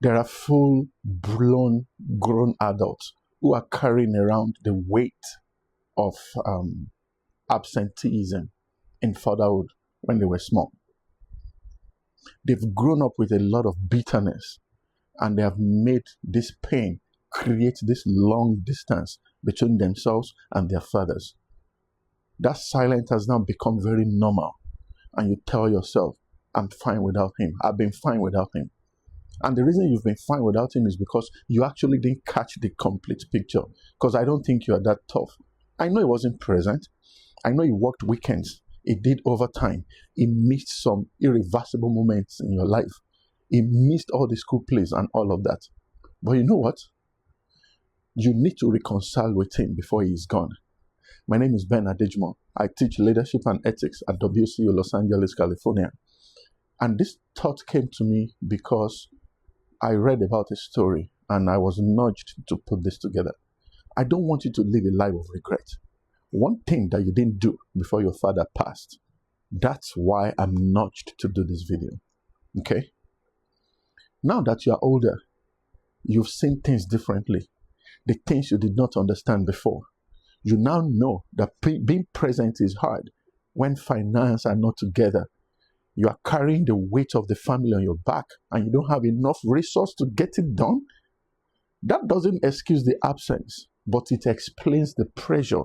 There are full-blown grown adults who are carrying around the weight of absenteeism in fatherhood when they were small. They've grown up with a lot of bitterness, and they have made this pain create this long distance between themselves and their fathers. That silence has now become very normal, and you tell yourself, I'm fine without him. I've been fine without him. And the reason you've been fine without him is because you actually didn't catch the complete picture. Because I don't think you are that tough. I know he wasn't present. I know he worked weekends. He did overtime. He missed some irreversible moments in your life. He missed all the school plays and all of that. But you know what? You need to reconcile with him before he is gone. My name is Ben Adejmo. I teach leadership and ethics at WCU Los Angeles, California. And this thought came to me because I read about a story and I was nudged to put this together. I don't want you to live a life of regret. One thing that you didn't do before your father passed, that's why I'm nudged to do this video. Okay? Now that you are older, you've seen things differently. The things you did not understand before. You now know that being present is hard when finance are not together. You are carrying the weight of the family on your back and you don't have enough resource to get it done. That doesn't excuse the absence, but it explains the pressure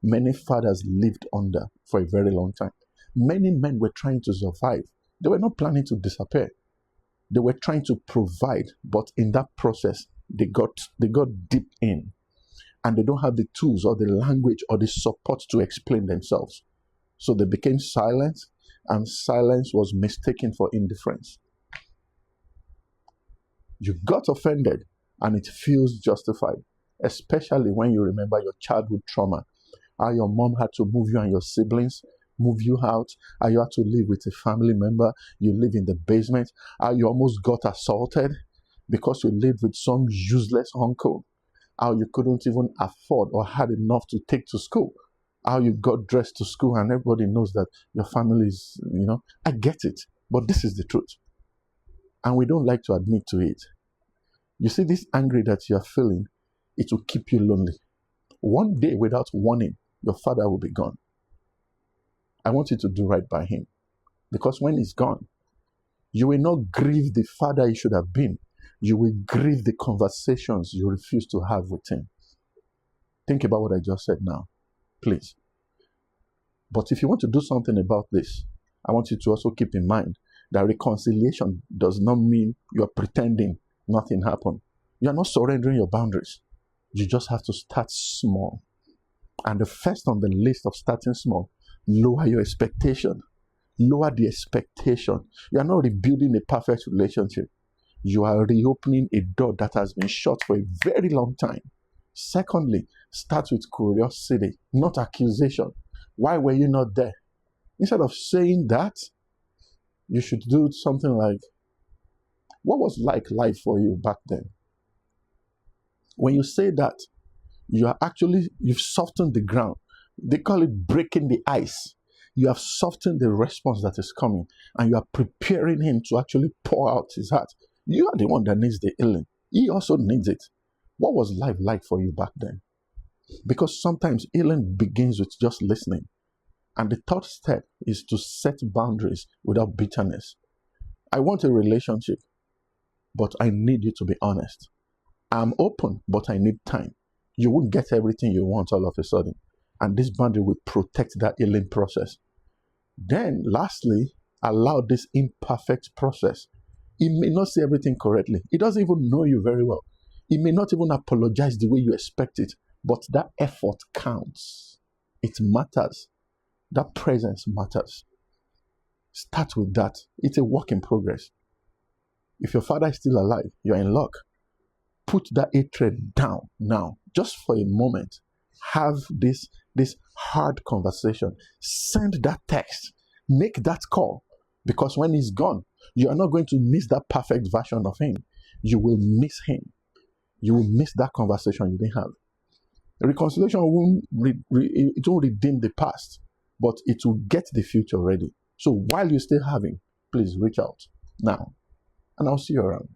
many fathers lived under for a very long time. Many men were trying to survive. They were not planning to disappear. They were trying to provide, but in that process, they got deep in. And they don't have the tools or the language or the support to explain themselves. So they became silent, and silence was mistaken for indifference. You got offended, and it feels justified, especially when you remember your childhood trauma, how your mom had to move you and your siblings, move you out, how you had to live with a family member, you live in the basement, how you almost got assaulted because you lived with some useless uncle, how you couldn't even afford or had enough to take to school, how you got dressed to school and everybody knows that your family is, I get it, but this is the truth. And we don't like to admit to it. You see, this anger that you're feeling, it will keep you lonely. One day without warning, your father will be gone. I want you to do right by him. Because when he's gone, you will not grieve the father he should have been. You will grieve the conversations you refuse to have with him. Think about what I just said now, please. But if you want to do something about this, I want you to also keep in mind that reconciliation does not mean you're pretending nothing happened. You're not surrendering your boundaries. You just have to start small. And the first on the list of starting small, lower your expectation. Lower the expectation. You are not rebuilding a perfect relationship. You are reopening a door that has been shut for a very long time. Secondly, start with curiosity, not accusation. Why were you not there? Instead of saying that, you should do something like, what was life for you back then? When you say that, you've softened the ground. They call it breaking the ice. You have softened the response that is coming, and you are preparing him to actually pour out his heart. You are the one that needs the healing. He also needs it. What was life like for you back then? Because sometimes healing begins with just listening. And the third step is to set boundaries without bitterness. I want a relationship, but I need you to be honest. I'm open, but I need time. You won't get everything you want all of a sudden. And this boundary will protect that healing process. Then, lastly, allow this imperfect process. He may not say everything correctly. He doesn't even know you very well. He may not even apologize the way you expect it. But that effort counts. It matters. That presence matters. Start with that. It's a work in progress. If your father is still alive, you're in luck. Put that hatred down now, just for a moment. Have this hard conversation. Send that text. Make that call. Because when he's gone, you are not going to miss that perfect version of him. You will miss him. You will miss that conversation you didn't have. Reconciliation won't redeem the past, but it will get the future ready. So while you're still having, please reach out now. And I'll see you around.